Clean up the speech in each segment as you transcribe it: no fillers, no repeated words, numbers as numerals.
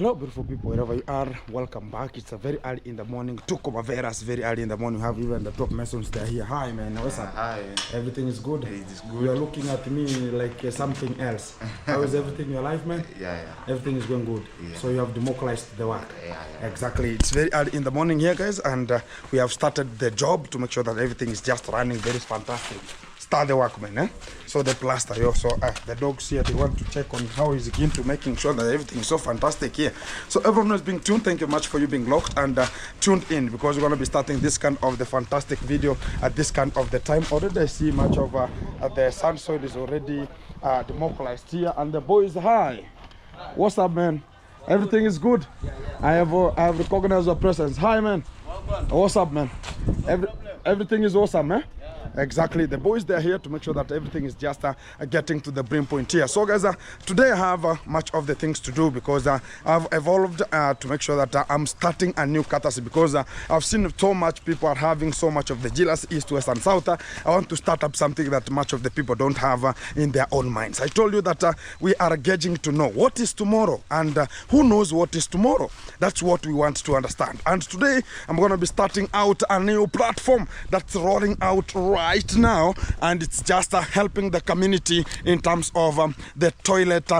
Hello beautiful people, wherever you are, welcome back. It's a very early in the morning, Tukomaveras, very early in the morning. We have even the top masons, they're here. Hi man, what's up? Hi. Everything is good? It is good. You're looking at me like something else. How is everything in your life, man? Yeah. Everything is going good. Yeah. So you have democratized the work. Yeah. Exactly. It's very early in the morning here, guys, and we have started the job to make sure that everything is just running very fantastic. Start the work, man. So the plaster, yo. So the dogs here, they want to check on how he's into making sure that everything is so fantastic here. So everyone who's being tuned, thank you much for you being locked and tuned in, because we're going to be starting this kind of the fantastic video at this kind of the time. Already I see much of the sand soil is already democratized here, and the boys, hi. What's up, man? Everything is good. I have recognized your presence. Hi, man. What's up, man? Everything is awesome, man. Exactly. The boys, they're here to make sure that everything is just getting to the brim point here. So guys, today I have much of the things to do, because I've evolved to make sure that I'm starting a new courtesy, because I've seen so much people are having so much of the jealous east, west and south. I want to start up something that much of the people don't have in their own minds. I told you that we are gauging to know what is tomorrow, and who knows what is tomorrow. That's what we want to understand. And today I'm going to be starting out a new platform that's rolling out right now, and it's just helping the community in terms of the toilet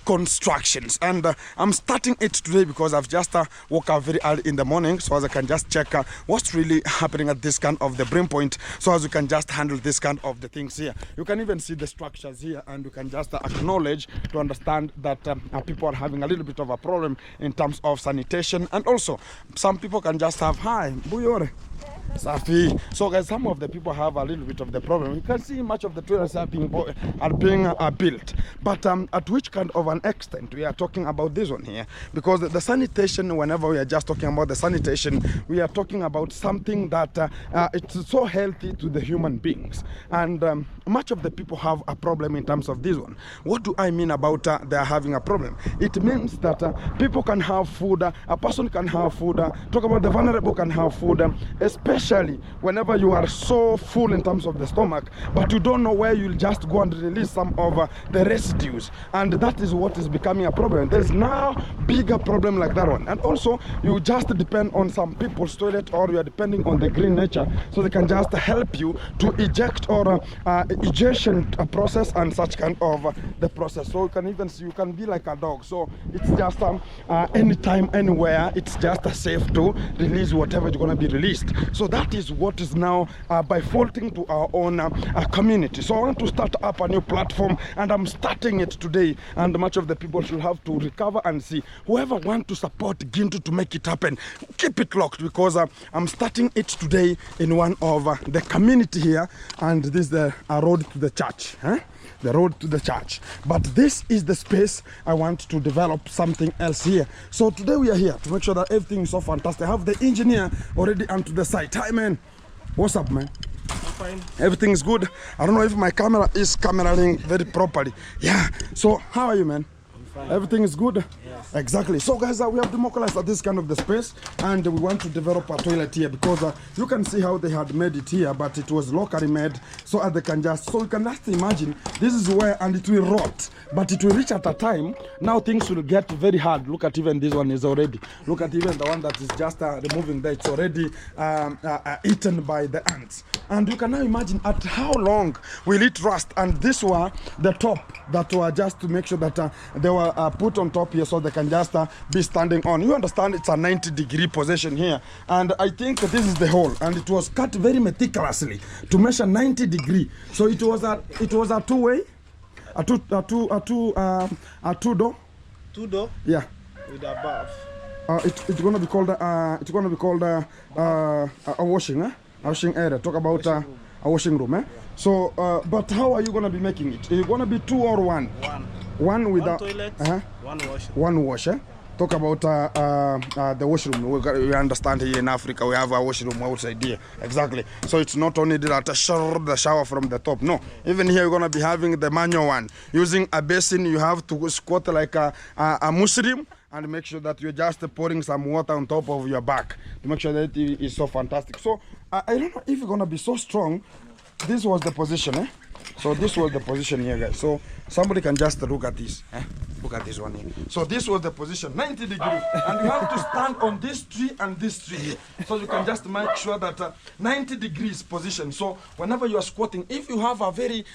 constructions. And I'm starting it today because I've just woke up very early in the morning, so as I can just check what's really happening at this kind of the brim point, so as we can just handle this kind of the things here. You can even see the structures here, and you can just acknowledge to understand that people are having a little bit of a problem in terms of sanitation, and also some people can just have hi buyore Safi. So guys, some of the people have a little bit of the problem. You can see much of the toilets are being built, but at which kind of an extent we are talking about this one here, because the sanitation, whenever we are just talking about the sanitation, we are talking about something that it's so healthy to the human beings, and much of the people have a problem in terms of this one. What do I mean about they are having a problem? It means that people can have food, a person can have food, talk about the vulnerable can have food, especially whenever you are so full in terms of the stomach, but you don't know where you'll just go and release some of the residues, and that is what is becoming a problem. There's now bigger problem like that one. And also you just depend on some people's toilet, or you are depending on the green nature, so they can just help you to eject or ejection process and such kind of the process. So you can even see, you can be like a dog, so it's just anytime, anywhere, it's just safe to release whatever is going to be released. So that is what is now by faulting to our own community. So I want to start up a new platform, and I'm starting it today, and much of the people should have to recover and see. Whoever want to support Gintu to make it happen, keep it locked, because I'm starting it today in one of the community here, and this is the road to the church. The road to the church, but this is the space I want to develop something else here. So today we are here to make sure that everything is so fantastic. I have the engineer already onto the site. Hi man, what's up man? I'm fine. Everything is good. I don't know if my camera is cameraing very properly. Yeah, so how are you man? Everything is good? Yes. Exactly. So guys, we have democratized this kind of the space, and we want to develop a toilet here, because you can see how they had made it here, but it was locally made, so they can just, so you can just imagine this is where, and it will rot, but it will reach at a time. Now things will get very hard. Look at even this one is already, look at even the one that is just removing there, it's already eaten by the ants. And you can now imagine at how long will it rust. And this were the top that were just to make sure that they were put on top here, so they can just be standing on. You understand, it's a 90-degree position here, and I think this is the hole, and it was cut very meticulously to measure 90 degree. So it was a two-way, a two-door. Two-door? Yeah. With a bath. It's gonna be called a washing area. Talk about a washing room, eh? So, but how are you gonna be making it? Are you gonna be two or one? One with one toilet, one wash. One wash, eh? Talk about the washroom. We understand here in Africa we have a washroom outside here. Exactly. So it's not only that the shower from the top. No, even here you're gonna be having the manual one. Using a basin, you have to squat like a Muslim, and make sure that you're just pouring some water on top of your back to make sure that it is so fantastic. So I don't know if you're gonna be so strong. This was the position, eh? So this was the position here, guys. So somebody can just look at this. Look at this one here. So this was the position, 90 degrees. And you have to stand on this tree and this tree here. So you can just make sure that 90 degrees position. So whenever you are squatting, if you have a very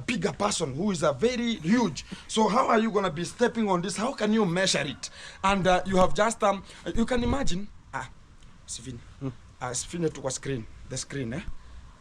bigger person who is a very huge, so how are you going to be stepping on this? How can you measure it? And you have just, you can imagine, Sivine took a screen, the screen,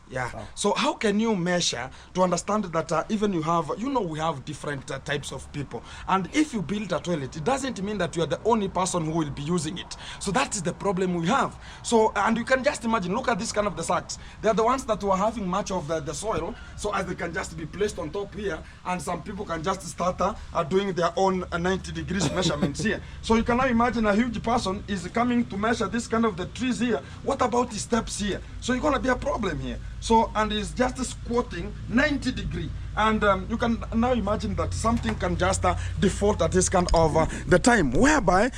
yeah. So how can you measure to understand that even you have, we have different types of people. And if you build a toilet, it doesn't mean that you are the only person who will be using it. So that is the problem we have. So, and you can just imagine, look at this kind of the sacks. They are the ones that were having much of the soil. So as they can just be placed on top here, and some people can just start doing their own 90 degrees measurements here. So you can now imagine a huge person is coming to measure this kind of the trees here. What about the steps here? So you're going to be a problem here. So, and it's just squatting 90 degree. And you can now imagine that something can just default at this kind of the time, whereby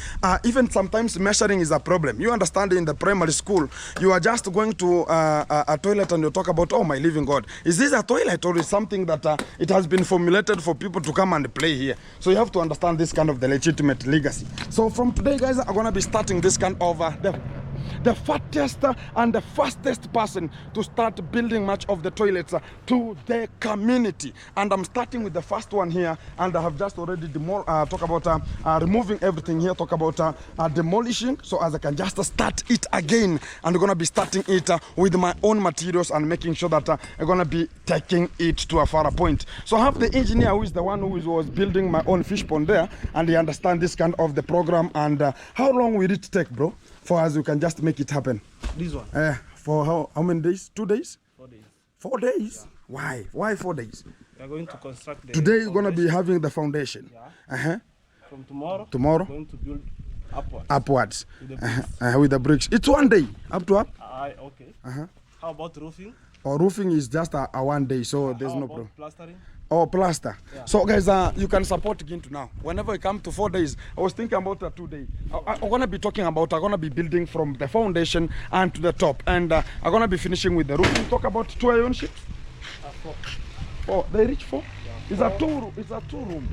even sometimes measuring is a problem. You understand, in the primary school, you are just going to a toilet and you talk about, oh my living God, is this a toilet or is something that it has been formulated for people to come and play here? So you have to understand this kind of the legitimate legacy. So from today, guys, I'm going to be starting this kind of the fattest and the fastest person to start building much of the toilets to the community. And I'm starting with the first one here, and I have just already talk about removing everything here, talk about demolishing, so as I can just start it again. And I'm going to be starting it with my own materials and making sure that I'm going to be taking it to a further point. So I have the engineer who is the one who was building my own fish pond there, and he understands this kind of the program. And how long will it take, bro, for us you can just make it happen? This one. For how many days? 2 days? 4 days. 4 days? Yeah. Why? Why 4 days? We are going to construct the Today you're going to be having the foundation. Yeah. From tomorrow. Tomorrow? We're going to build upwards. Upwards. With the bricks. With the bricks. It's 1 day. Up to up? Okay. How about roofing? Or roofing is just a 1 day, so there's How no about problem. plastering? Oh, plaster. Yeah. So guys, you can support Gintu now. Whenever you come to 4 days, I was thinking about 2 days. I'm going to be talking about, I'm going to be building from the foundation and to the top. And I'm going to be finishing with the roof. We talk about 2 iron sheets? 4. Oh, they reach 4? Yeah. It's a two room. It's a two room.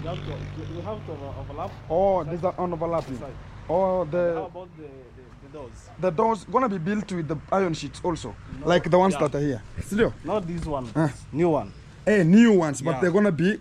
You have to overlap. Oh, there's an overlapping. Side. Oh, How about the doors? the doors gonna be built with the iron sheets also, like the ones that are here. Still, Not this one. New one. new ones, but Yeah. they're gonna be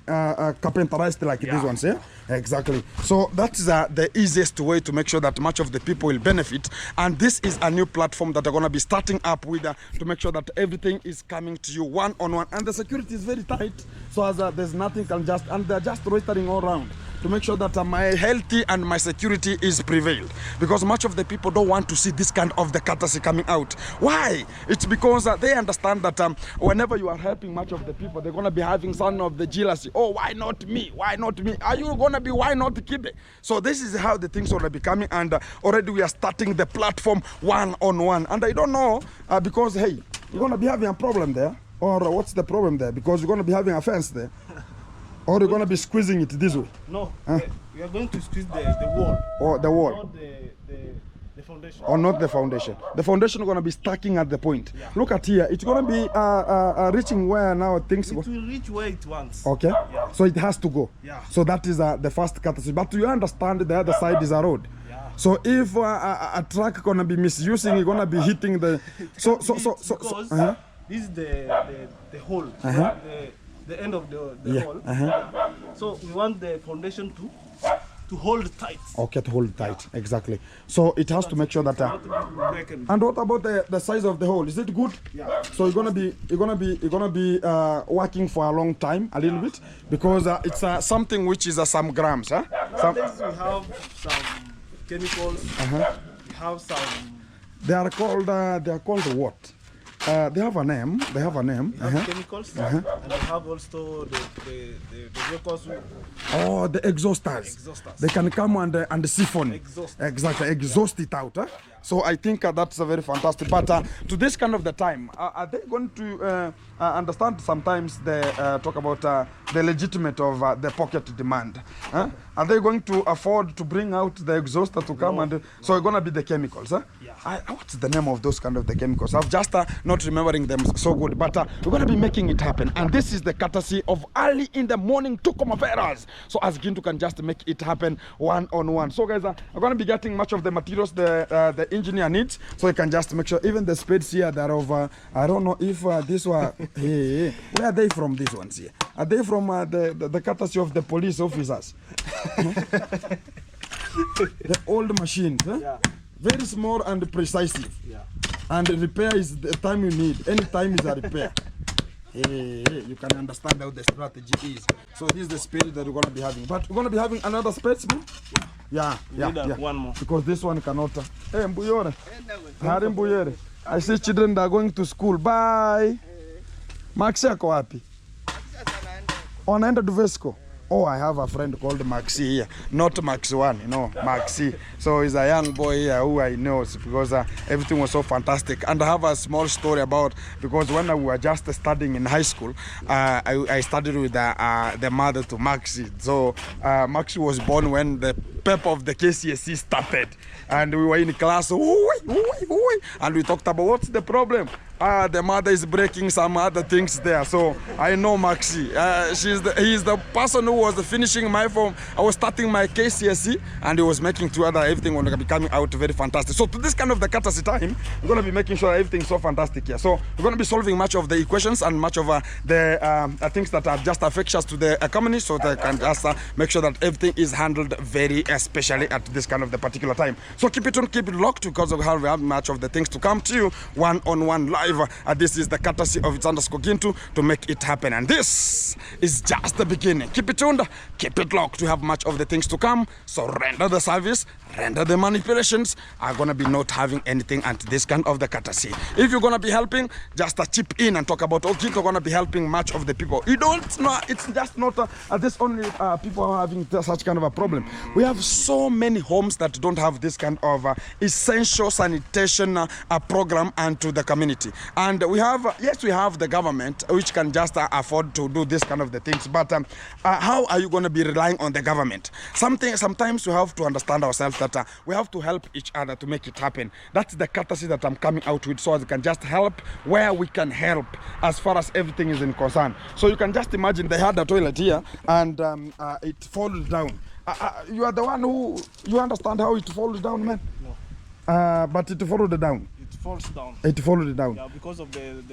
carpenterized like these Yeah. ones, yeah? Exactly. So that's the easiest way to make sure that much of the people will benefit. And this is a new platform that are gonna be starting up with to make sure that everything is coming to you one-on-one. And the security is very tight, so as there's nothing can just, and they're just roistering all around to make sure that my healthy and my security is prevailed, because much of the people don't want to see this kind of the courtesy coming out. Why? It's because they understand that whenever you are helping much of the people, they're going to be having some of the jealousy. Oh, why not me? Why not me? Are you going to be why not Kibe? So this is how the things are becoming, and already we are starting the platform one-on-one. And I don't know, because hey, you're going to be having a problem there, or what's the problem there? Because you're going to be having a fence there. Or you're going to be squeezing it this way? No, we are going to squeeze the wall. Or the wall? Not the foundation. Or not the foundation. The foundation is going to be stacking at the point. Yeah. Look at here. It's going to be reaching where now things It go. will reach where it wants. Okay? Yeah. So it has to go. Yeah. So that is the first courtesy. But you understand the other side is a road. Yeah. So if a truck going to be misusing, it's going to be hitting the... Because this is the hole. The end of the hole. So we want the foundation to hold tight. Okay, to hold tight. Exactly. So it has to make sure that... and what about the size of the hole? Is it good? Yeah. So you're gonna be working for a long time, a little bit, because it's something which is some grams, huh? Nowadays we have some chemicals. We have some. They are called what? They have a name. They have a name. We have chemicals, and we have also the vehicles. Oh, the exhausters. They can come and siphon. Exhaust. Exactly, exhaust it out. Huh? So I think that's a very fantastic. But to this kind of the time, are they going to understand sometimes they talk about the legitimate of the pocket demand. Are they going to afford to bring out the exhauster to come? And so it's going to be the chemicals. Yeah. What's the name of those kind of the chemicals? I'm just not remembering them so good, but we're going to be making it happen. And this is the courtesy of early in the morning Tukumaveras. So as Gintu can just make it happen one-on-one. So guys, I'm going to be getting much of the materials the engineer needs, so you can just make sure. Even the spades here that are of, I don't know if this one, where are they from, these ones here? Are they from the courtesy of the police officers? The old machines, Yeah. very small and precise. Yeah. And repair is the time you need. Any time is a repair. You can understand how the strategy is. So this is the spade that we're going to be having. But we're going to be having another spade. Yeah. One more. Because this one cannot. Hey, Mbuyore. Hari Mbuyore. I see children that are going to school. Bye. Maxi ako wapi? Wanaenda Duvesco. Oh, I have a friend called Maxi here. Not Max 1, no, Maxi. So he's a young boy here who I know because everything was so fantastic. And I have a small story about, because when we were just studying in high school, I studied with the mother to Maxi. So Maxi was born when the pep of the KCSE started. And we were in class, and we talked about what's the problem. The mother is breaking some other things there. So I know Maxi. He's the person who was finishing my form. I was starting my KCSE, and he was making two other, everything was becoming out very fantastic. So to this kind of the courtesy time, we're going to be making sure everything's so fantastic here. So we're going to be solving much of the equations and much of the things that are just affectious to the economy, so they can just make sure that everything is handled very especially at this kind of the particular time. So keep it on, keep it locked, because we have much of the things to come to you one-on-one live. This is the courtesy of It's Underscore Gintu to make it happen. And this is just the beginning. Keep it tuned, keep it locked. We have much of the things to come. So render the service, render the manipulations. Are going to be not having anything at this kind of the courtesy. If you're going to be helping, just chip in and talk about, oh, Gintu going to be helping much of the people. You don't know, it's just not this only people are having such kind of a problem. We have so many homes that don't have this kind of essential sanitation program and to the community. And we have, yes, we have the government which can just afford to do this kind of the things. But how are you going to be relying on the government? Sometimes we have to understand ourselves that we have to help each other to make it happen. That's the courtesy that I'm coming out with, so as we can just help where we can help as far as everything is in concern. So you can just imagine they had a toilet here and it falls down. You are the one who, you understand how it falls down, man? No. But it followed down. It falls down. It followed down. Yeah, because of the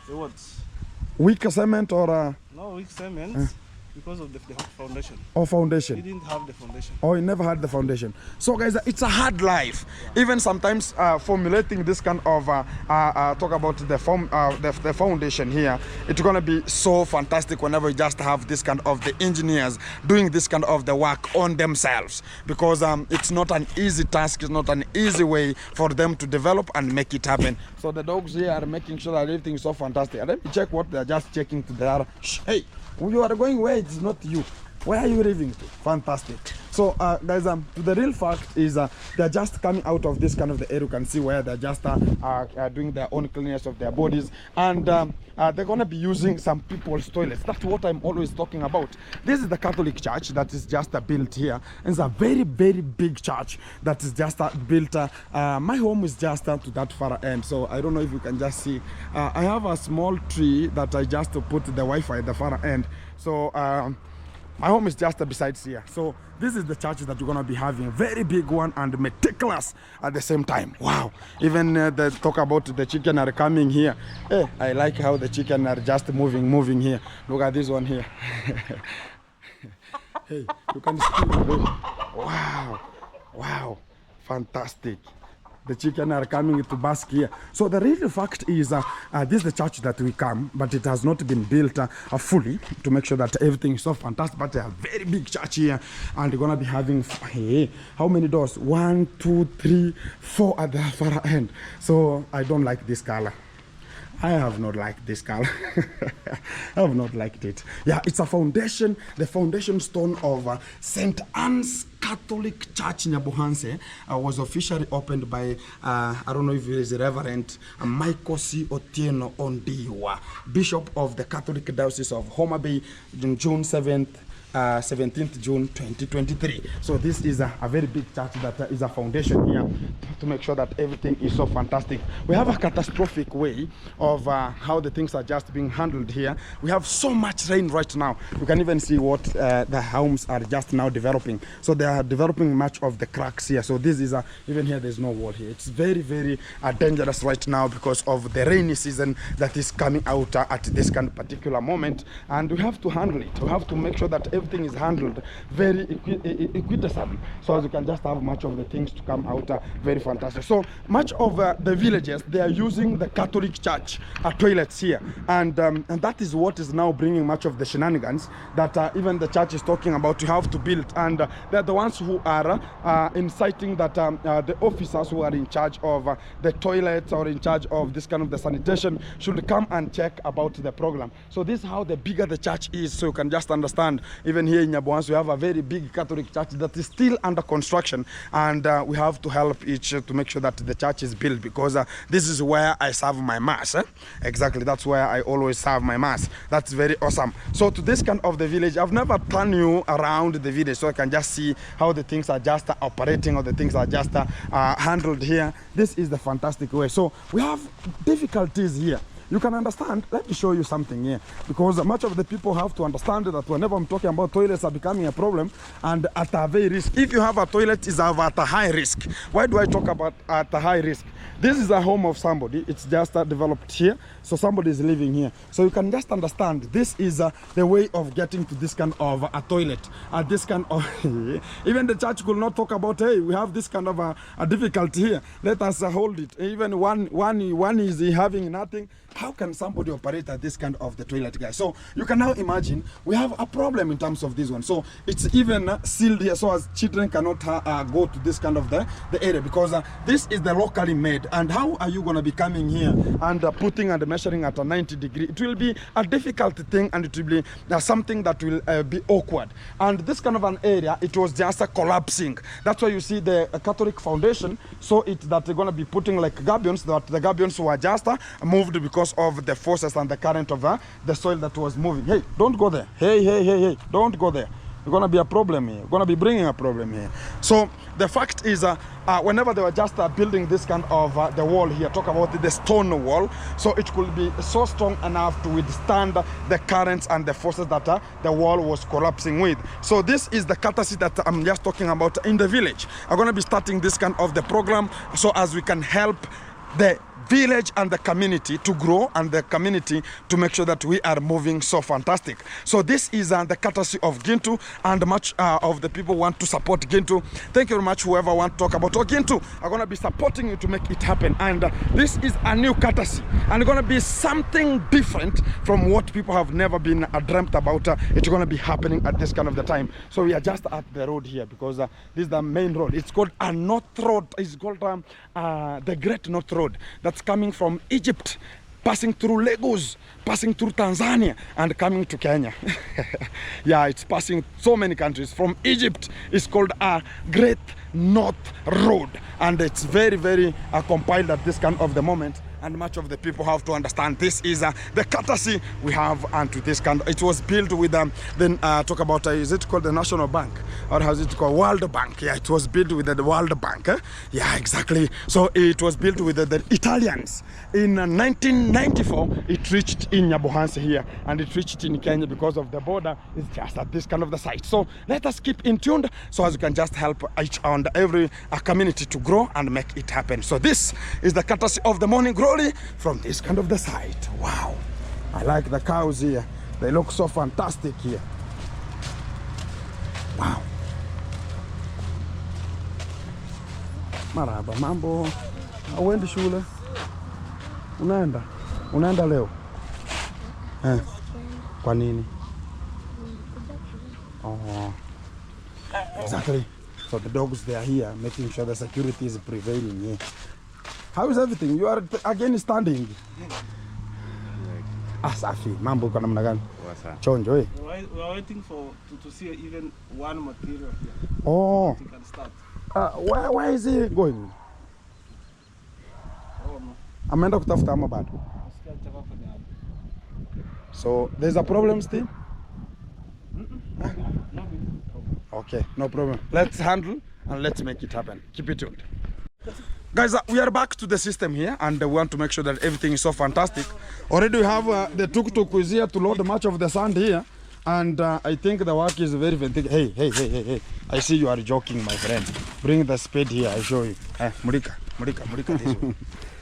what? Weak cement or? No, weak cement. Because of the foundation. Oh, foundation. He didn't have the foundation. Oh, he never had the foundation. So guys, it's a hard life. Yeah. Even sometimes formulating this kind of talk about the foundation here, it's gonna be so fantastic whenever you just have this kind of the engineers doing this kind of the work on themselves, because it's not an easy task, it's not an easy way for them to develop and make it happen. So the dogs here are making sure that everything is so fantastic. And let me check what they're just checking to the other. Hey, you are going where it's not you. Where are you leaving to? Fantastic. So guys, the real fact is they're just coming out of this kind of the area. You can see where they're just doing their own cleanliness of their bodies, and they're going to be using some people's toilets. That's what I'm always talking about. This is the Catholic church that is just built here. It's a very, very big church that is just built. My home is just to that far end, so I don't know if you can just see. I have a small tree that I just put the Wi-Fi at the far end. So my home is just besides here. So this is the church that you're going to be having. Very big one and meticulous at the same time. Wow. Even the talk about the chicken are coming here. Hey, I like how the chicken are just moving here. Look at this one here. Hey, you can see. Wow. Wow. Fantastic. The chicken are coming to bask here. So the real fact is this is the church that we come, but it has not been built fully to make sure that everything is so fantastic. But a very big church here, and we're gonna be having how many doors? 1, 2, 3, 4 at the far end. So I don't like this color. I have not liked this color. I have not liked it. Yeah, it's a foundation, the foundation stone of St. Anne's Catholic Church Nyabohanse was officially opened by, I don't know if it is Reverend Michael C. Otieno Ondiwa, Bishop of the Catholic Diocese of Homa Bay, on June 7th. 17th June 2023. So this is a very big church that is a foundation here to make sure that everything is so fantastic. We have a catastrophic way of how the things are just being handled here. We have so much rain right now. You can even see what the homes are just now developing. So they are developing much of the cracks here. So this is even here there's no wall here. It's very, very dangerous right now because of the rainy season that is coming out at this kind of particular moment, and we have to handle it. We have to make sure that everything is handled very equitably, so as you can just have much of the things to come out very fantastic. So much of the villages, they are using the Catholic Church toilets here, and that is what is now bringing much of the shenanigans that even the church is talking about to have to build, and they're the ones who are inciting that the officers who are in charge of the toilets or in charge of this kind of the sanitation should come and check about the program. So this is how the bigger the church is, so you can just understand. Even here in Nyabohanse, we have a very big Catholic church that is still under construction, and we have to help each to make sure that the church is built, because this is where I serve my mass. Exactly, that's where I always serve my mass. That's very awesome. So to this kind of the village, I've never turned you around the village so I can just see how the things are just operating, or the things are just handled here. This is the fantastic way. So we have difficulties here. You can understand. Let me show you something here, because much of the people have to understand that whenever I'm talking about toilets are becoming a problem and at a very risk. If you have a toilet, is at a high risk. Why do I talk about at a high risk? This is a home of somebody. It's just developed here, so somebody is living here. So you can just understand this is the way of getting to this kind of a toilet. This kind of even the church could not talk about, hey, we have this kind of a difficulty here. Let us hold it. Even one is having nothing. How can somebody operate at this kind of the toilet, guys? So you can now imagine we have a problem in terms of this one. So it's even sealed here, so as children cannot go to this kind of the area, because this is the locally made. And how are you going to be coming here and putting and measuring at a 90 degree? It will be a difficult thing, and it will be something that will be awkward. And this kind of an area, it was just collapsing. That's why you see the Catholic Foundation, so it's that they're going to be putting like gabions, that the gabions were just moved because of the forces and the current of the soil that was moving. Hey, don't go there. Hey, don't go there. You're going to be a problem here. You're going to be bringing a problem here. So the fact is, whenever they were just building this kind of the wall here, talk about the stone wall, so it could be so strong enough to withstand the currents and the forces that the wall was collapsing with. So this is the courtesy that I'm just talking about in the village. I'm going to be starting this kind of the program, so as we can help the village and the community to grow, and the community to make sure that we are moving so fantastic. So this is the courtesy of Gintu, and much of the people want to support Gintu. Thank you very much, whoever want to talk about Gintu. I'm going to be supporting you to make it happen, and this is a new courtesy, and it's going to be something different from what people have never been dreamt about. It's going to be happening at this kind of the time. So we are just at the road here, because this is the main road. It's called a North Road. It's called the Great North Road. That's coming from Egypt, passing through Lagos, passing through Tanzania, and coming to Kenya. Yeah, it's passing so many countries. From Egypt, it's called a Great North Road, and it's very, very compiled at this kind of the moment. And much of the people have to understand this is the courtesy we have unto this country. It was built with talk about is it called the National Bank, or has it called World Bank? Yeah, it was built with the World Bank. Yeah, exactly. So it was built with the Italians. In 1994, it reached in Nyabohanse here, and it reached in Kenya because of the border is just at this kind of the site. So let us keep in tune, so as you can just help each and every community to grow and make it happen. So this is the courtesy of the morning glory from this kind of the site. Wow, I like the cows here. They look so fantastic here. Wow. Maraba, mambo. Uendi shule? Unaenda leo? Kwa nini? Oh, exactly. So the dogs, they are here, making sure the security is prevailing here. How is everything? You are again standing. Safi. Mambo kwa namna gani? Chonjo eh. We are waiting to see even one material here. Oh. We can start. Where is he going? Oh no. Ameenda kutafuta ama bado? So there's a problem still? Okay, no problem. Let's handle and let's make it happen. Keep it tuned. Guys, we are back to the system here and we want to make sure that everything is so fantastic. Already we have the tuk-tuk is here to load much of the sand here. And I think the work is very fantastic. Hey. I see you are joking, my friend. Bring the spade here, I show you. Murika,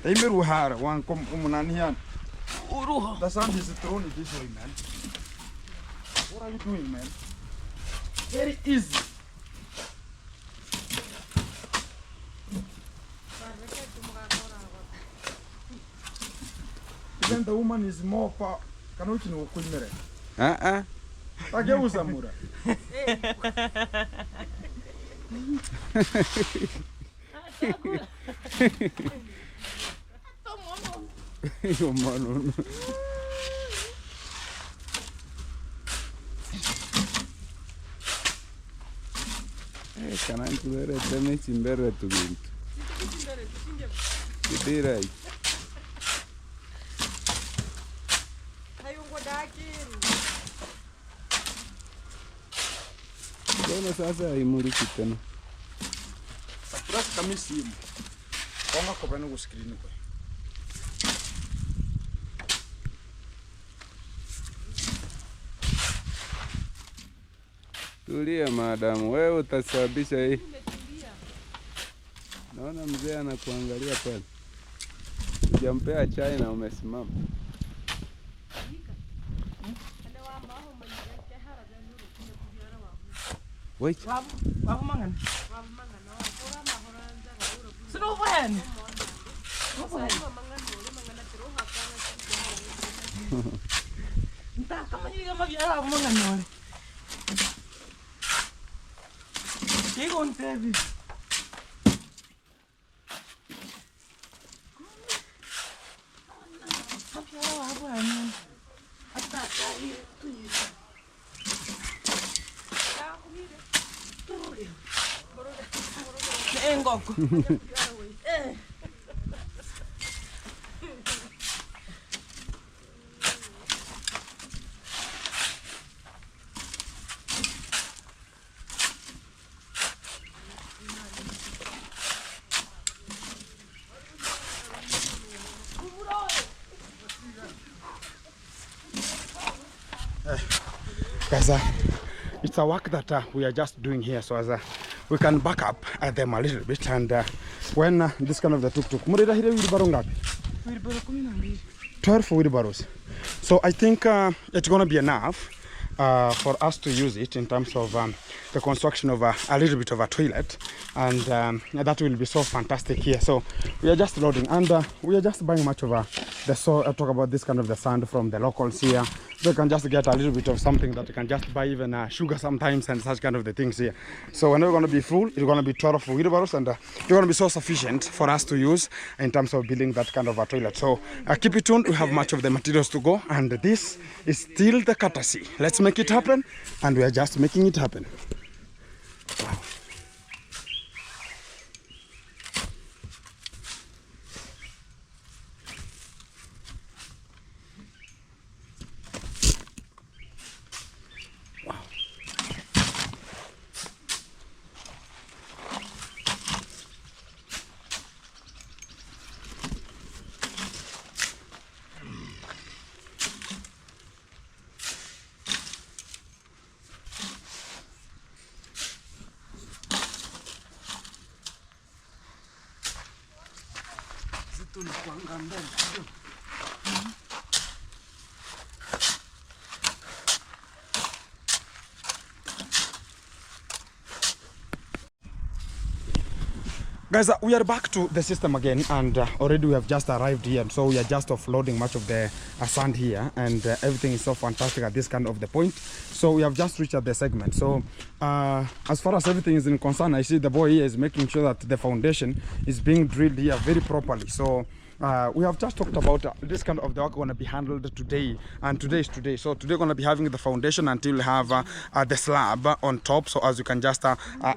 this way. The sand is thrown this way, man. What are you doing, man? Very easy. Even the woman is more power. Kanuchi no kuimere. Tageuza mura. Mano. Cananti vere teme cimbere tu vinto. Direi. Mbona sasa haimuliki tena? Press kama simu. Konga kwa pena kusikilini kwa. Tulia madamu, wewe utasababisha hii. Naona mzee anakuangalia pale. Hujampea chai na umesimama. Wait. Wabu mangan. Sino fan. Entah kama ni kama biara wabu mangan nore. Kiko ontevi. Biara wabu ani. Ata kali tu. Engoko. Guys, it's a work that we are just doing here, so as we can back up them a little bit. And when this kind of the tuk-tuk, murida hire wheelbarrow ngapi? Wheelbarrow 12. 12 wheelbarrows. So I think it's gonna be enough for us to use it in terms of the construction of a little bit of a toilet, and that will be so fantastic here. So we are just loading, and we are just buying much of the talk about this kind of the sand from the locals here. They can just get a little bit of something that you can just buy, even sugar sometimes, and such kind of the things here. So when we're going to be full, it's going to be 12 wheelbarrows, and it's going to be so sufficient for us to use in terms of building that kind of a toilet. So keep it tuned. We have much of the materials to go, and this is still the courtesy. Let's make it happen, and we are just making it happen. Wow. Guys, we are back to the system again, and already we have just arrived here, and so we are just offloading much of the sand here, and everything is so fantastic at this kind of the point. So we have just reached at the segment. So as far as everything is in concern, I see the boy here is making sure that the foundation is being drilled here very properly. So we have just talked about this kind of the work going to be handled today, and today is today. So today going to be having the foundation until we have the slab on top. So as you can just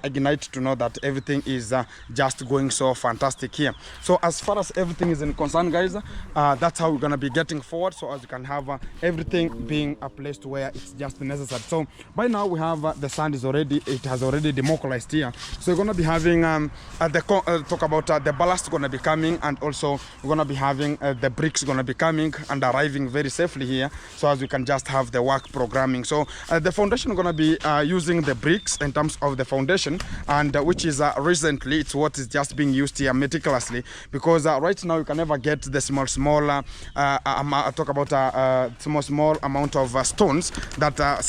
ignite to know that everything is just going so fantastic here. So as far as everything is in concern, guys, that's how we're going to be getting forward. So as you can have everything being placed where it's just necessary. So by now we have the sand is already, it has already demobilized here. So we're going to be having talk about the ballast going to be coming, and also we're going to be having the bricks going to be coming and arriving very safely here, so as we can just have the work programming. So the foundation going to be using the bricks in terms of the foundation, and which is recently it's what is just being used here meticulously, because right now you can never get the small talk about small amount of stones that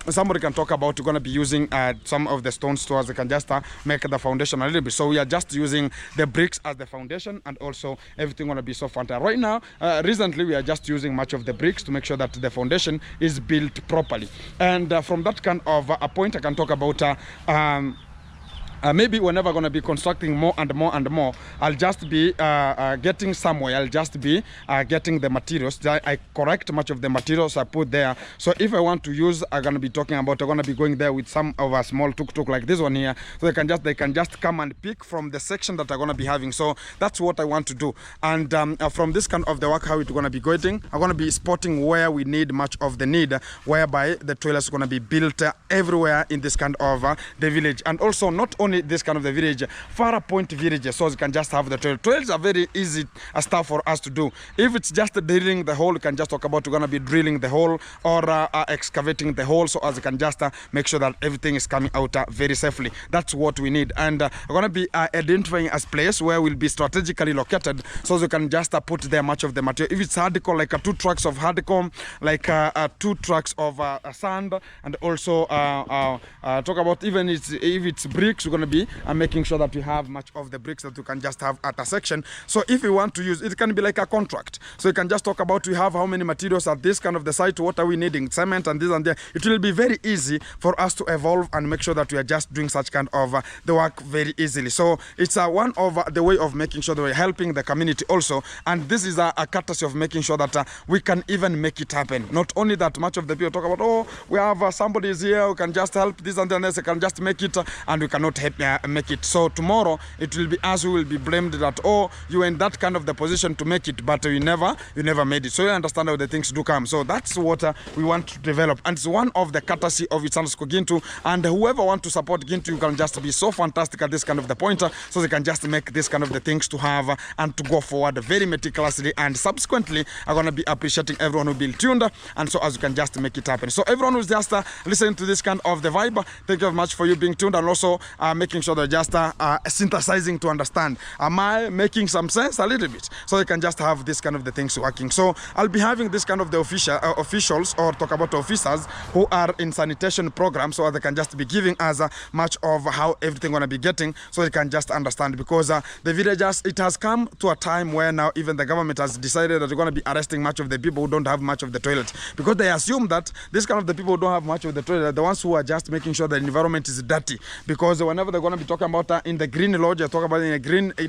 somebody can talk about. You're going to be using some of the stones so as they can just make the foundation a little bit. So we are just using the bricks as the foundation, and also everything going to be so fantastic. Right now, recently we are just using much of the bricks to make sure that the foundation is built properly. And from that kind of a point, I can talk about maybe we're never going to be constructing more and more and more. I'll just be getting somewhere. I'll just be getting the materials. I correct much of the materials I put there. So if I want to use, I'm going to be talking about, I'm going to be going there with some of a small tuk-tuk like this one here. So they can just come and pick from the section that I'm going to be having. So that's what I want to do. And from this kind of the work, how it's going to be going, I'm going to be spotting where we need much of the need, whereby the toilets are going to be built everywhere in this kind of the village. And also not only this kind of the village, far point villages, so you can just have the toilet. Toilets are very easy stuff for us to do. If it's just drilling the hole, you can just talk about, you're going to be drilling the hole or excavating the hole, so as you can just make sure that everything is coming out very safely. That's what we need. And we're going to be identifying a place where we'll be strategically located, so you can just put there much of the material. If it's hardcore, like 2 trucks of hardcore, like 2 trucks of sand, and also talk about even if it's bricks, we're going to be making sure that we have much of the bricks that you can just have at a section. So if you want to use, it can be like a contract. So you can just talk about, we have how many materials at this kind of the site, what are we needing, cement and this and that. It will be very easy for us to evolve and make sure that we are just doing such kind of the work very easily. So it's one of the way of making sure that we're helping the community also. And this is a courtesy of making sure that we can even make it happen. Not only that, much of the people talk about, oh, we have somebody is here who can just help this and then they can just make it, and we cannot help make it. So tomorrow it will be us who will be blamed that, oh, you were in that kind of the position to make it, but you never made it. So you understand how the things do come. So that's what we want to develop, and it's one of the courtesy of Itsansko Gintu. And whoever want to support Gintu, you can just be so fantastic at this kind of the pointer, so they can just make this kind of the things to have and to go forward very meticulously. And subsequently, I'm going to be appreciating everyone who been tuned, and so as you can just make it happen. So everyone who's just listening to this kind of the vibe, thank you very much for you being tuned, and also making sure that just synthesizing to understand. Am I making some sense a little bit? So you can just have this kind of the things working. So I'll be having this kind of the officials, or talk about officers who are in sanitation program, so they can just be giving us much of how everything gonna be getting, so they can just understand. Because the villagers, it has come to a time where now even the government has decided that they're gonna be arresting much of the people who don't have much of the toilet, because they assume that this kind of the people who don't have much of the toilet are the ones who are just making sure the environment is dirty. Because whenever they're gonna be talking about in the green lodge, talk about in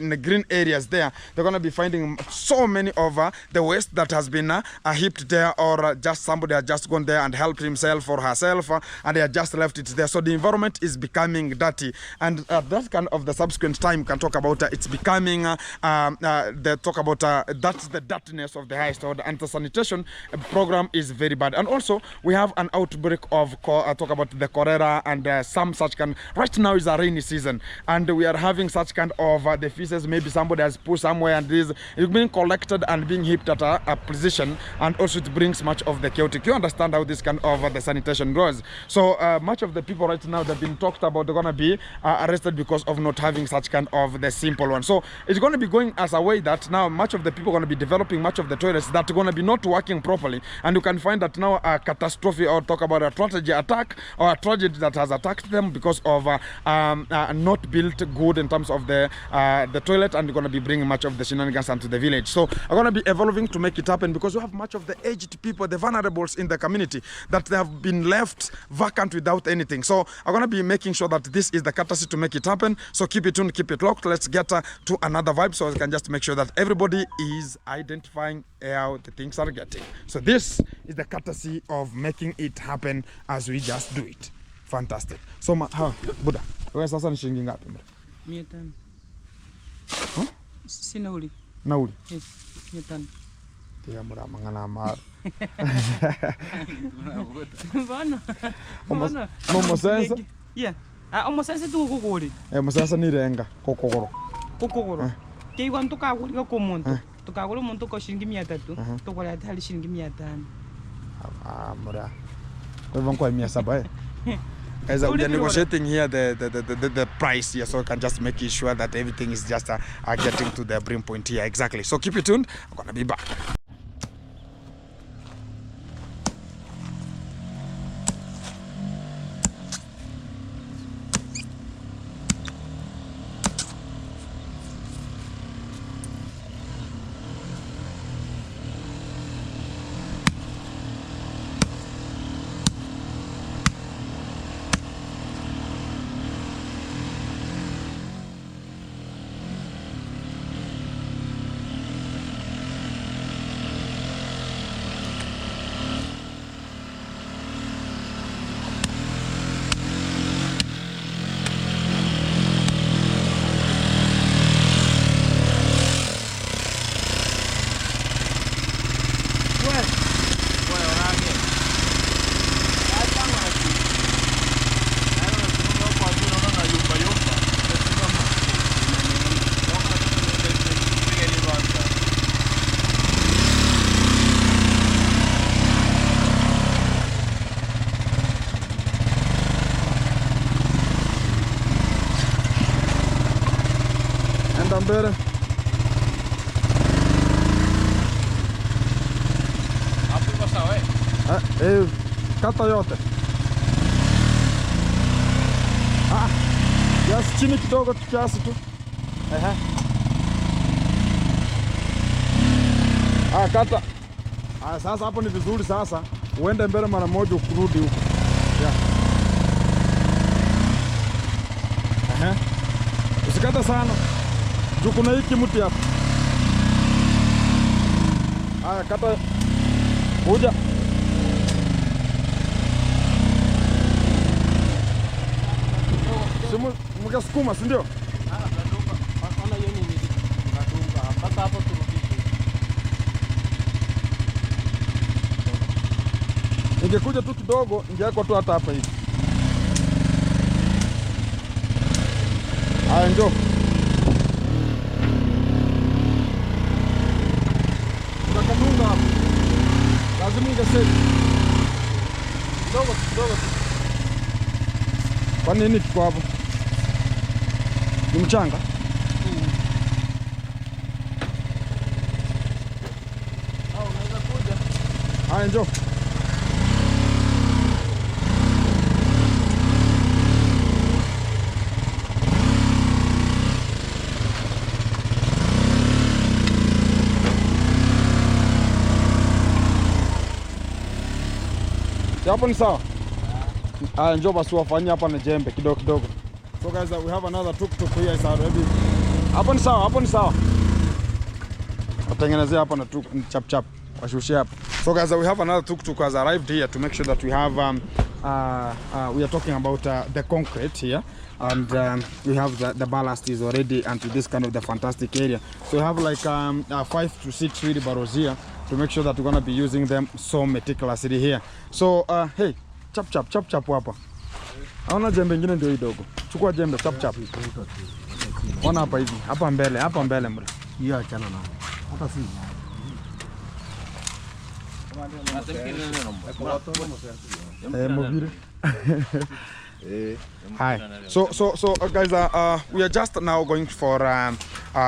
the green areas there, they're gonna be finding so many of the waste that has been heaped there, or just somebody has just gone there and helped himself or herself, and they have just left it there. So the environment is becoming dirty, and that kind of the subsequent time can talk about it's becoming they talk about that's the dirtiness of the highest, or the anti-sanitation program is very bad. And also we have an outbreak of talk about the cholera and some such kind. Right now is a rainy season, and we are having such kind of the feces, maybe somebody has put somewhere, and this is being collected and being heaped at a position, and also it brings much of the chaotic. You understand how this kind of the sanitation goes. So much of the people right now, they've been talked about, they're going to be arrested because of not having such kind of the simple one. So it's going to be going as a way that now much of the people are going to be developing much of the toilets that are going to be not working properly, and you can find that now a catastrophe, or talk about a tragedy attack, or a tragedy that has attacked them because of not built good in terms of the toilet, and going to be bringing much of the shenanigans into the village. So I'm going to be evolving to make it happen, because we have much of the aged people, the vulnerables in the community, that they have been left vacant without anything. So I'm going to be making sure that this is the courtesy to make it happen. So keep it tuned, keep it locked. Let's get to another vibe, so I can just make sure that everybody is identifying how the things are getting. So this is the courtesy of making it happen as we just do it. Fantastic. So Buddha, wewe sasa ni shilingi ngapi? 500. Si nauli. Nauli? 500. Tia mura mangana mar. Bana. Momo sensa? Yeah. Omo sensa tu kokori. Momo sensa ni renga kokogoro. Kokogoro. Ke igwa tukagurika ko muntu. Tukagura muntu ko shilingi 300. Tukora hali shilingi 500. Mura. Wewe kwa 700. As we are negotiating here the price here, so we can just make sure that everything is just getting to the brim point here. Exactly. So keep it tuned. I'm gonna be back. Mbele. Hapo iko sawa kata yote. Kiasi chini kidogo, kiasi tu. Kata. Sasa hapo ni vizuri sasa. Uende mbele mara moja ukurudi huko. Usikata sana. Kuna hiki mti hapa. Kata. Kuja. Simu mkasukuma, si ndio? Ona hiyo nini? Natunga. Sasa hapo turudishe. Ingekuja tu kidogo, ingekuwa tu hata hapa hivi. Njoo. Tunakanunga hapo. Lazima ungesema. Kidogo. Kwa nini kiko hapo? Ni mchanga? Unaweza kuja. Njoo. Hapo ni sawa? Njoo basi wafanyie hapa na jembe kidogo. So guys, we have another tuk-tuk here is already. Hapo ni sawa. Watengenezea hapa na tuk chap. Washushie hapa. So guys, we have another tuk-tuk has arrived here to make sure that we have we are talking about the concrete here, and we have the ballast is already into this kind of the fantastic area. So we have like 5 to 6 wheelbarrows here to make sure that we're going to be using them so meticulously here. So hey, chap hapa. Hauna jembe nyingine ndio idogo. Chukua jembe chap. Ona hapa hivi. Hapa mbele mre. Hiyo achana nayo. Hata si. Mobile. Hi. So guys, we are just now going for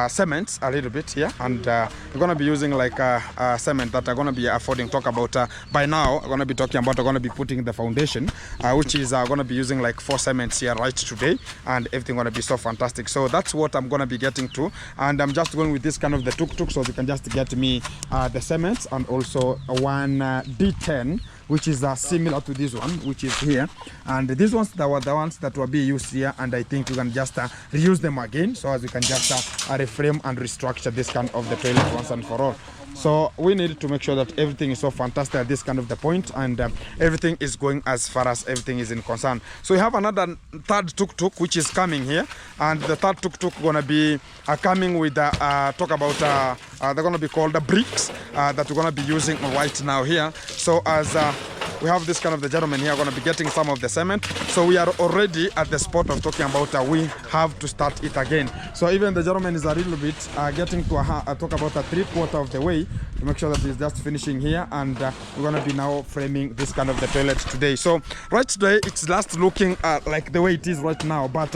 cements a little bit here, and we're gonna be using like cement that are gonna be affording. Talk about by now we're gonna be talking about, we're gonna be putting the foundation, which is gonna be using like 4 cements here right today, and everything gonna be so fantastic. So that's what I'm gonna be getting to, and I'm just going with this kind of the tuk-tuk, so you can just get me the cements and also one D10, which is similar to this one, which is here, and these ones that were the ones that will be used here, and I think you can just reuse them again, so as you can just reframe and restructure this kind of the toilet once and for all. So we need to make sure that everything is so fantastic at this kind of the point, and everything is going as far as everything is in concern. So we have another third tuk-tuk which is coming here, and the third tuk-tuk gonna be coming with talk about they're gonna be called the bricks that we're gonna be using right now here. So as we have this kind of the gentleman here going to be getting some of the cement, so we are already at the spot of talking about we have to start it again. So even the gentleman is a little bit getting to talk about a 3/4 of the way to make sure that he's just finishing here, and we're going to be now framing this kind of the toilet today. So right today it's just looking like the way it is right now, but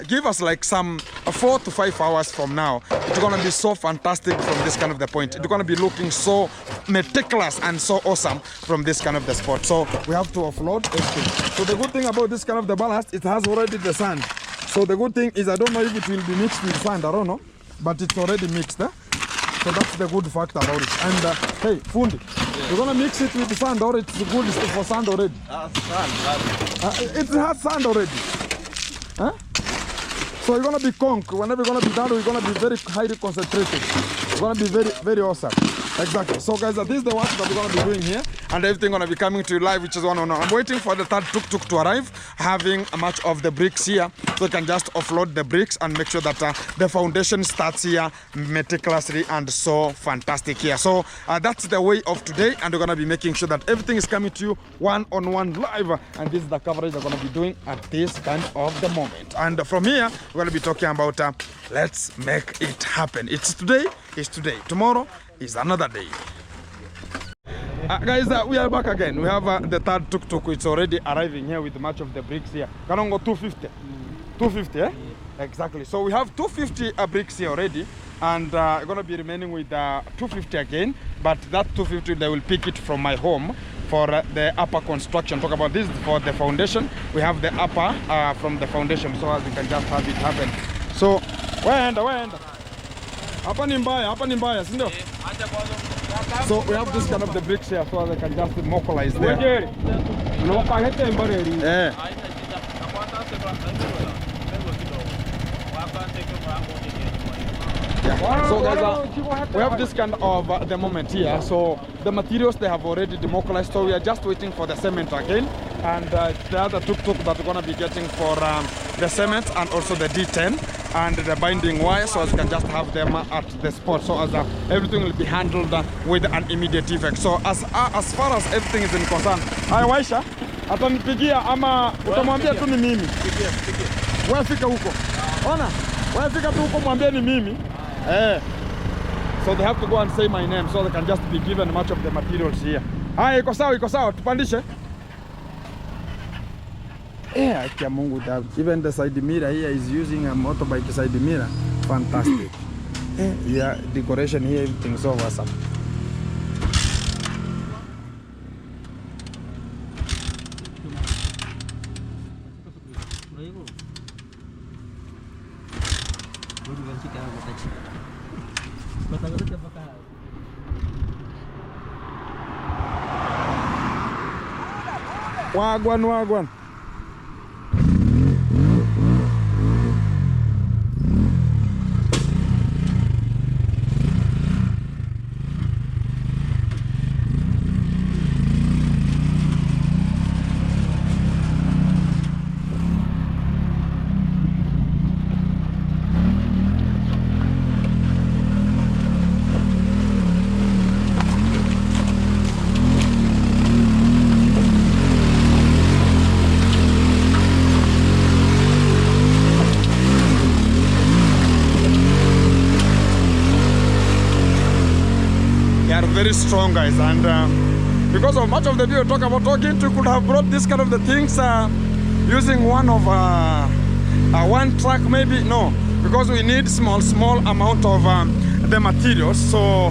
give us like some 4 to 5 hours from now, it's going to be so fantastic from this kind of the point. It's going to be looking so meticulous and so awesome from this kind of the spot. So we have to offload everything. So the good thing about this kind of the ballast, it has already the sand. So the good thing is, I don't know if it will be mixed with sand, I don't know, but it's already mixed. So that's the good fact about it. And hey, Fundi, you're gonna mix it with sand, or it's good for sand already? Sand. It has sand already. Huh? So you're gonna be conk. Whenever you're gonna be done, we're gonna be very highly concentrated. It's gonna be very, very awesome. Exactly. So guys, this is the work that we're gonna be doing here, and everything gonna be coming to you live, which is one on. I'm waiting for the third tuk-tuk to arrive, having much of the bricks here, so you can just offload the bricks and make sure that the foundation starts here meticulously and so fantastic here. So that's the way of today, and we're gonna be making sure that everything is coming to you one-on-one live, and this is the coverage we're gonna be doing at this kind of the moment. And from here, we're gonna be talking about let's make it happen. It's today. Tomorrow is another day. Guys, we are back again. We have the third tuk-tuk. It's already arriving here with much of the bricks here. Kanongo 250. 250, eh? Exactly. So we have 250 bricks here already, and we're going to be remaining with 250 again. But that 250, they will pick it from my home for the upper construction. Talk about this for the foundation. We have the upper from the foundation, so as we can just have it happen. So, where? Hapa ni mbaya, si ndio? So we have this kind of the bricks here, so they can just mobilize there. Yeah. So guys, we have this kind of the moment here. So the materials, they have already demobilized, so we are just waiting for the cement again, and the other tuk-tuk that we're going to be getting for the cement, and also the D10 and the binding wire, so as you can just have them at the spot, so as everything will be handled with an immediate effect. So as far as everything is in concern, Waisha atanipigia ama utamwambia tu ni mimi? Wewe fika huko, ona, wewe fika tu huko, mwambie ni mimi. So they have to go and say my name, so they can just be given much of the materials here. Iko sawa, tupandishe. Kia Mungu, even the side mirror here is using a motorbike side mirror. Fantastic. Yeah, decoration here, everything's so awesome. Wagwan. Very strong, guys, and because of much of the video talk about talking, we could have brought this kind of the things using one truck maybe. No, we're because we need small amount of the materials. So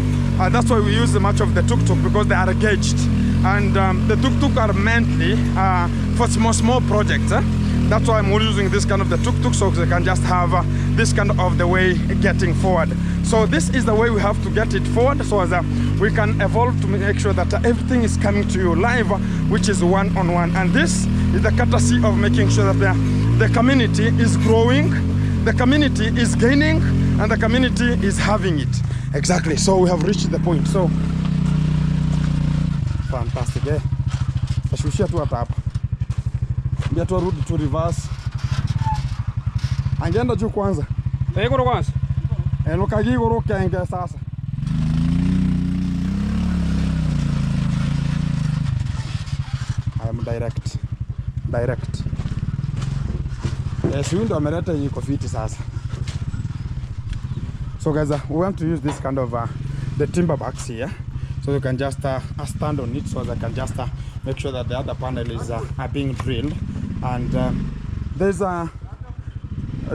that's why we use much of the tuk-tuk, because they are gauged, and the tuk-tuk are mainly for small projects. That's why I'm using this kind of the tuk-tuk, so they can just have this kind of the way getting forward. So this is the way we have to get it forward, so as we can evolve to make sure that everything is coming to you live, which is one-on-one. And this is the courtesy of making sure that the community is growing, the community is gaining, and the community is having it. Exactly. So we have reached the point. So fantastic, eh? Tashushia tu hapa. Mbia tu rudi tu reverse. Angeenda juu kwanza. Ego kwanza. Lokagi goro kenge sasa. I am direct. Yes, window ameleta iko fiti sasa. So guys, we want to use this kind of the timber box here, so you can just stand on it, so that I can just make sure that the other panel is are being drilled. And there's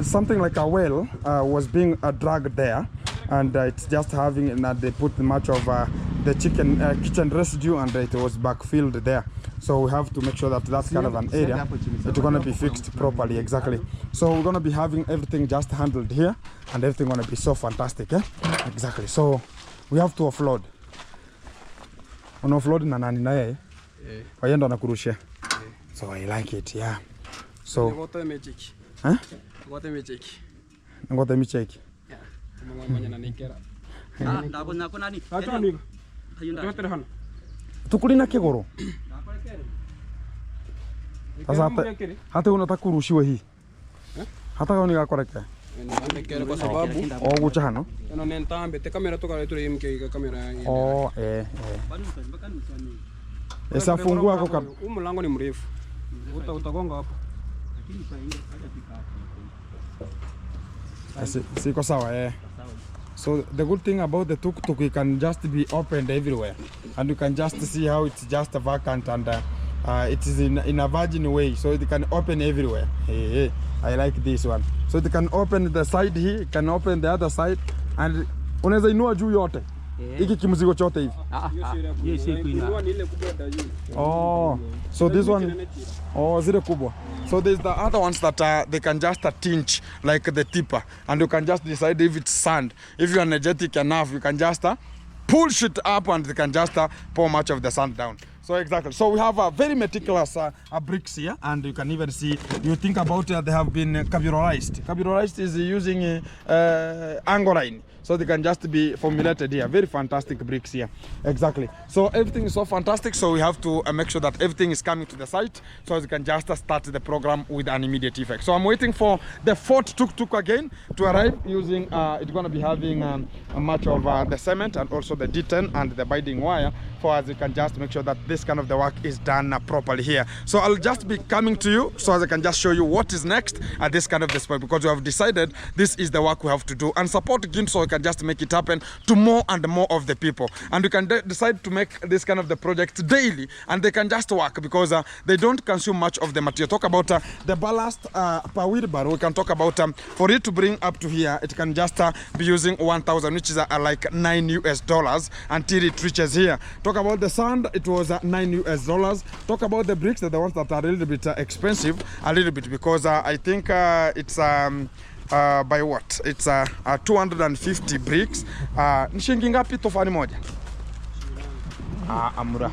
something like a well was being dragged there, and it's just having they put much of the kitchen residue, and it was backfilled there. So we have to make sure that that's kind of an area it's going to be fixed properly. Exactly. So we're going to be having everything just handled here, and everything going to be so fantastic. Exactly. So we have to offload. On offload na nani na yeye wayenda wanakurushia. So I like it. Yeah. So ngote mecheki. Ngote mecheki. Ngote mecheki. Mwana na nikera. Ndabo nako nani? Acha ndiko. Hayunda. Tukulina kigoro. Sasa hata unataka kurushiwa hii. Hata kama nikakoreke. Ndekere kwa sababu gucha hano. Eno nentambe te kamera toka tule imke kamera. Esa fungua kwa mlango ni mrefu. Utagonga hapo. Siko sawa So the good thing about the tuk-tuk, it can just be opened everywhere, and you can just see how it's just vacant, and it is in a virgin way, so it can open everywhere. I like this one. So it can open the side here, it can open the other side, and unaweza inua juu yote. Hiki kimzigo chote hivi. So this one, zile kubwa. So there's the other ones that they can just tinge like the tipper, and you can just decide if it's sand. If you're energetic enough, you can just push it up, and they can just pour much of the sand down. So exactly. So we have a very meticulous bricks here, and you can even see, you think about they have been caburized. Caburized is using angoline. So they can just be formulated here. Very fantastic bricks here. Exactly. So everything is so fantastic. So we have to make sure that everything is coming to the site, so as you can just start the program with an immediate effect. So I'm waiting for the fourth tuk-tuk again to arrive using, it's going to be having much of the cement, and also the D10 and the binding wire, for as you can just make sure that this kind of the work is done properly here. So I'll just be coming to you, so as I can just show you what is next at this kind of this point, because we have decided this is the work we have to do, and support GIN, so we can just make it happen to more and more of the people. And we can decide to make this kind of the project daily, and they can just work, because they don't consume much of the material. Talk about the ballast per wheelbarrow. We can talk about for it to bring up to here, it can just be using 1,000, which is like $9 until it reaches here. Talk about the sand, it was $9. Talk about the bricks, the ones that are a little bit expensive, a little bit, because I think it's by what? It's 250 bricks. Ni shilingi ngapi tofali moja? Amra.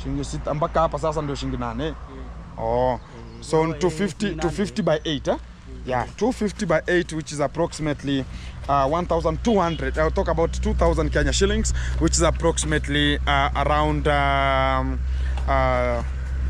Shilingi 6 mpaka hapa sasa ndio shilingi 8. So 250 by 8, Yeah, 250 by 8, which is approximately 1,200. I'll talk about 2,000 Kenya shillings, which is approximately around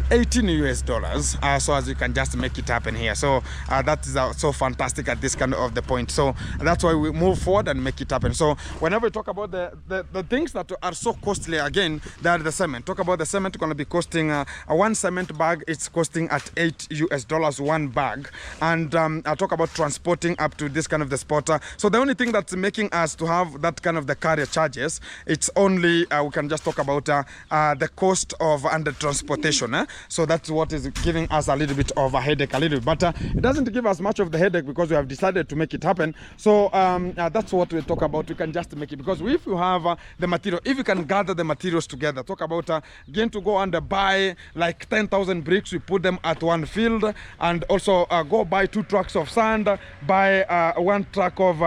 $18. So as you can just make it happen here. So that is so fantastic at this kind of the point. So that's why we move forward and make it happen. So whenever we talk about the things that are so costly, again, they are the cement. Talk about the cement, going to be costing one cement bag, it's costing at $8 one bag. And I talk about transporting up to this kind of the spot. So the only thing that's making us to have that kind of the carrier charges, it's only we can just talk about the cost of and the transportation. So that's what is giving us a little bit of a headache, but it doesn't give us much of the headache because we have decided to make it happen. So that's what we talk about. We can just make it because if you have the material, if you can gather the materials together, talk about again to go and buy like 10,000 bricks, we put them at one field, and also go buy 2 trucks of sand, buy 1 truck of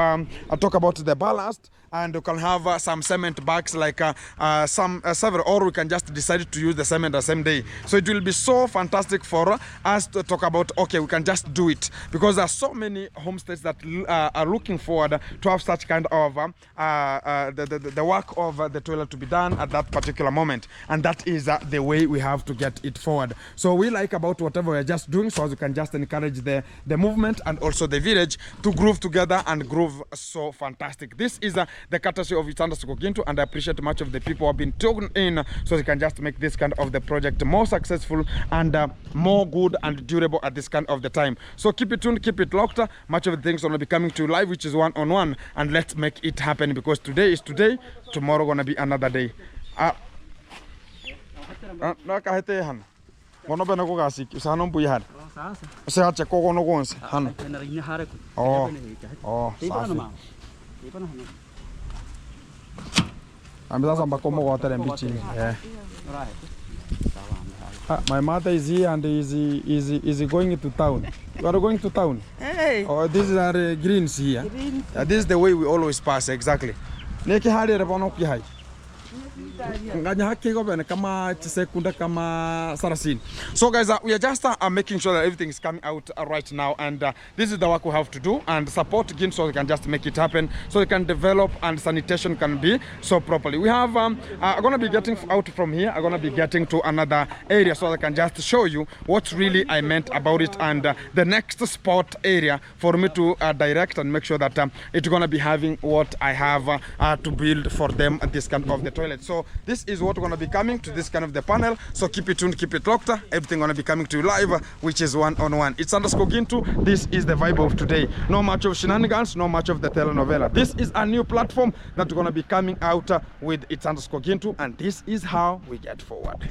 talk about the ballast, and you can have some cement bags like several, or we can just decide to use the cement the same day. So it will be so fantastic for us to talk about, okay, we can just do it, because there are so many homesteads that are looking forward to have such kind of the work of the toilet to be done at that particular moment, and that is the way we have to get it forward. So we like about whatever we're just doing, so as we can just encourage the movement and also the village to groove together and groove so fantastic. This is the courtesy of It's Underscore Gintu, and I appreciate much of the people who have been tuned in so they can just make this kind of the project more successful and more good and durable at this kind of the time. So keep it tuned, keep it locked. Much of the things are going to be coming to you live, which is one-on-one, and let's make it happen, because today is today, tomorrow going to be another day. Ngono bena ko gasi sa non bui han. Se ha che ko gono gonse han. Oh. Oh. I'm just about to go to beach. My mother is here and is going to town. You are going to town? Hey. Oh, these are greens here. This is the way we always pass, exactly. Neki hali rebono ki hai. So guys, we are just making sure that everything is coming out right now, and this is the work we have to do, and support Gin so we can just make it happen, so we can develop and sanitation can be so properly. We have I'm going to be getting out from here. I'm going to be getting to another area so I can just show you what really I meant about it, and the next spot area for me to direct and make sure that it's going to be having what I have to build for them at this kind of the toilet. So this is what going to be coming to this kind of the panel. So keep it tuned, keep it locked. Everything going to be coming to you live, which is one-on-one. It's Underscore Gintu. This is the vibe of today. No much of shenanigans, no much of the telenovela. This is a new platform that's going to be coming out with It's Underscore Gintu, and this is how we get forward.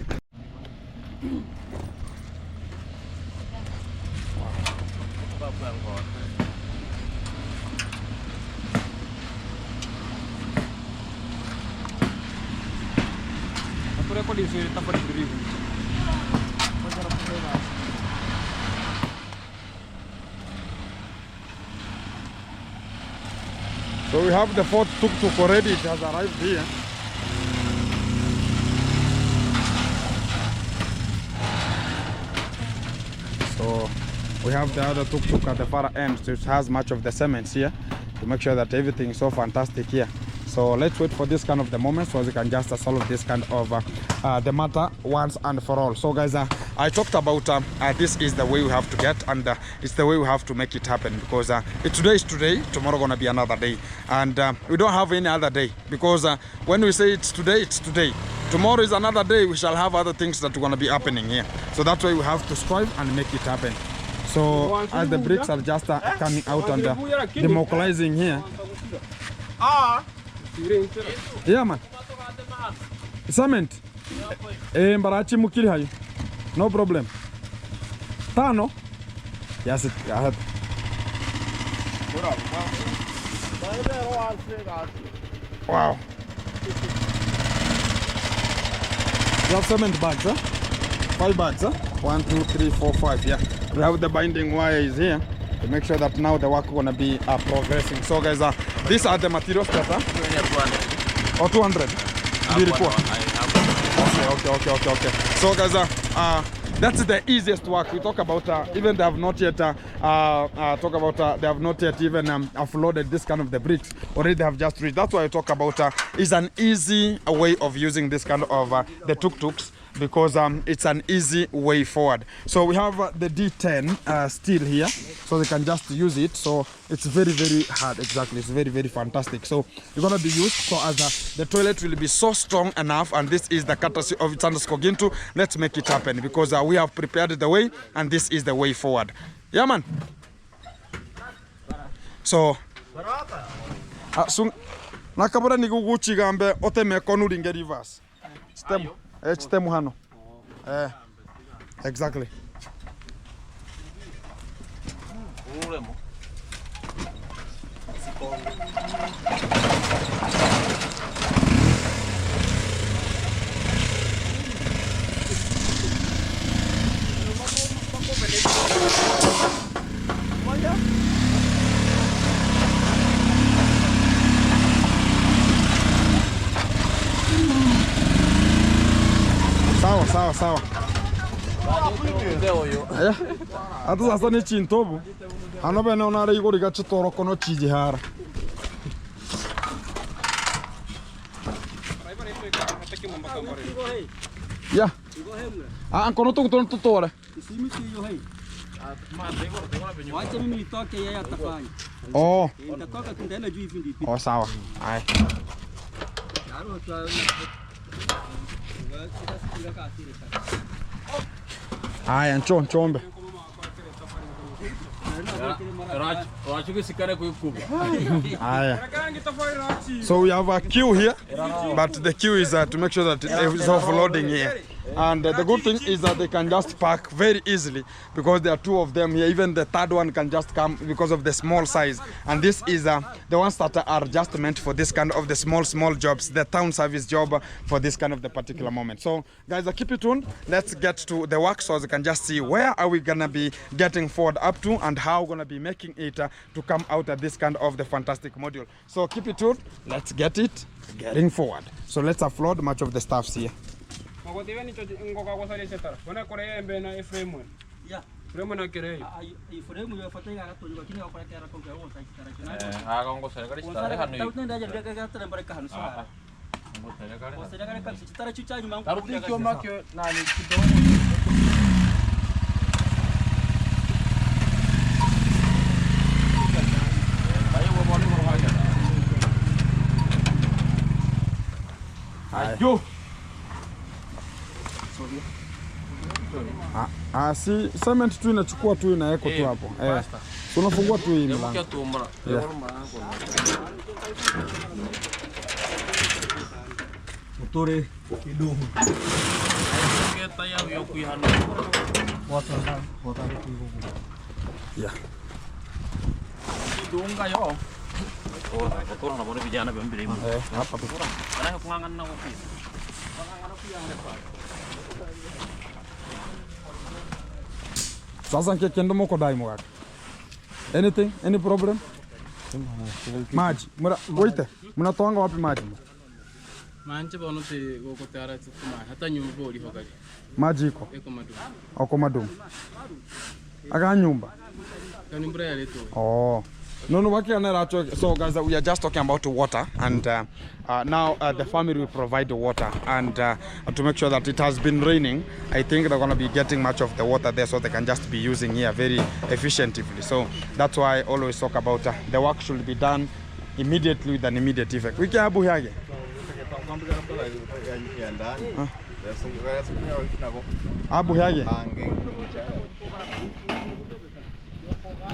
So we have the 4th tuk-tuk already. It has arrived here. So we have the other tuk-tuk at the far end, so it has much of the cements here to make sure that everything is so fantastic here. So let's wait for this kind of the moment so we can just solve this kind of the matter once and for all. So guys, I talked about this is the way we have to get, and it's the way we have to make it happen, because today is today, tomorrow gonna be another day, and we don't have any other day, because when we say it's today, tomorrow is another day. We shall have other things that are gonna be happening here. So that's why we have to strive and make it happen. So as the bricks are just coming out and demobilizing here. Yeah man. Cement. Mbarachi mukiri hayo. No problem. Tano. Yes, it. Wow. You have cement bags, huh? 5 bags, huh? 1, 2, 3, 4, 5. Yeah. We have the binding wire is here to make sure that now the work is gonna be progressing. So guys, these are the materials that are 200. Or 200. Okay. So guys, that's the easiest work. We talk about even they have not yet they have not yet even offloaded this kind of the bricks. Already they have just reached. That's why I talk about is an easy way of using this kind of the tuk-tuks, because it's an easy way forward. So we have the D10 steel here, so they can just use it. So it's very, very hard. Exactly, it's very, very fantastic. So it's gonna be used so as the toilet will be so strong enough, and this is the courtesy of It's Underscore Gintu. Let's make it happen, because we have prepared the way, and this is the way forward. Yeah man. So nakabura niguguchi gambe oteme konuringe reverse stem hano Exactly. Sawa. Atu sasa ni chintobu. Ano bene onare igori gacha toro kono chijihara. Ya. Kono tutore. Wacha mimi nitoke, yeye atafanya. Oh. Nitatoka tundaenda juu hivi ndipo. Oh, sawa. Hai. Haya, nchombe. So we have a queue here, but the queue is to make sure that it is offloading here. And the good thing is that they can just park very easily because there are two of them here. Even the third one can just come because of the small size. And this is the ones that are just meant for this kind of the small jobs, the town service job for this kind of the particular moment. So guys, keep it tuned. Let's get to the work so as you can just see where are we gonna be getting forward up to and how we're gonna be making it to come out at this kind of the fantastic module. So keep it tuned. Let's get it getting forward. So let's offload much of the stuffs here. Yo. Si cement tu inachukua tu inaweka tu hapo. So unafungua tu hii mlango. Motore kidogo. Yeah. Dunga yo. Motor na bone vijana bembele. Hapa tu. Ana kungangana na ofisi. Sasa kendo moko dai mo wak. Anything? Any problem? Maji. Wait. Mnatoanga wapi maji? Manje bono te go kotara tsuma hata nyumba uli hokali. Maji iko. Eko madu. Oko madum. Aga nyumba. Kanimbra ya leto. Oh. No, so guys, we are just talking about water, and now the family will provide the water, and to make sure that it has been raining, I think they're going to be getting much of the water there so they can just be using here very efficiently. So that's why I always talk about the work should be done immediately with an immediate effect. We can abu here. Abu here.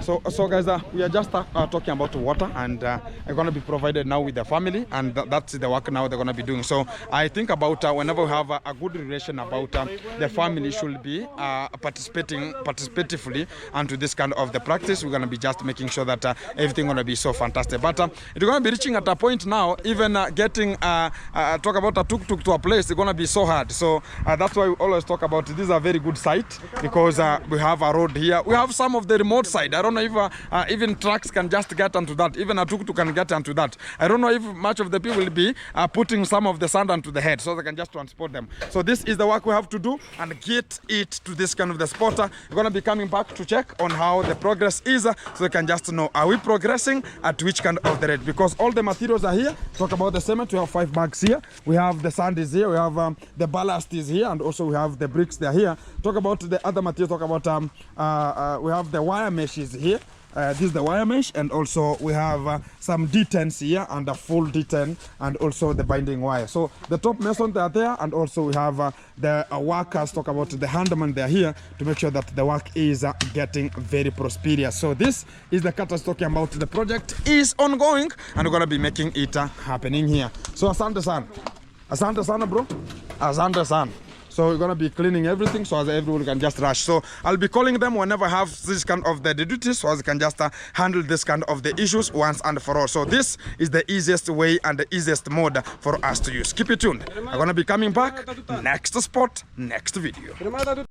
So guys, we are just talking about water, and are going to be provided now with the family, and that's the work now they're going to be doing. So I think about whenever we have a good relation about the family should be participatively into this kind of the practice. We're going to be just making sure that everything going to be so fantastic. But it's going to be reaching at a point now, even getting talk about a tuk-tuk to a place, it's going to be so hard. So that's why we always talk about this is a very good site, because we have a road here. We have some of the remote side. I don't know if even trucks can just get onto that. Even a tuk-tuk can get onto that. I don't know if much of the people will be putting some of the sand onto the head so they can just transport them. So this is the work we have to do and get it to this kind of the spot. We're going to be coming back to check on how the progress is so they can just know, are we progressing at which kind of the rate? Because all the materials are here. Talk about the cement. We have 5 bags here. We have the sand is here. We have the ballast is here. And also we have the bricks, they're here. Talk about the other materials. Talk about we have the wire meshes here. This is the wire mesh, and also we have some D10s here and a full D10, and also the binding wire. So the top mason they are there, and also we have the workers. Talk about the handyman, they are here to make sure that the work is getting very prosperous. So this is the cutters talking about the project is ongoing, and we're gonna be making it happening here. So asante sana bro, asante sana. So we're gonna be cleaning everything so as everyone can just rush. So I'll be calling them whenever I have this kind of the duties, so as I can just handle this kind of the issues once and for all. So this is the easiest way and the easiest mode for us to use. Keep it tuned. I'm gonna be coming back next spot, next video.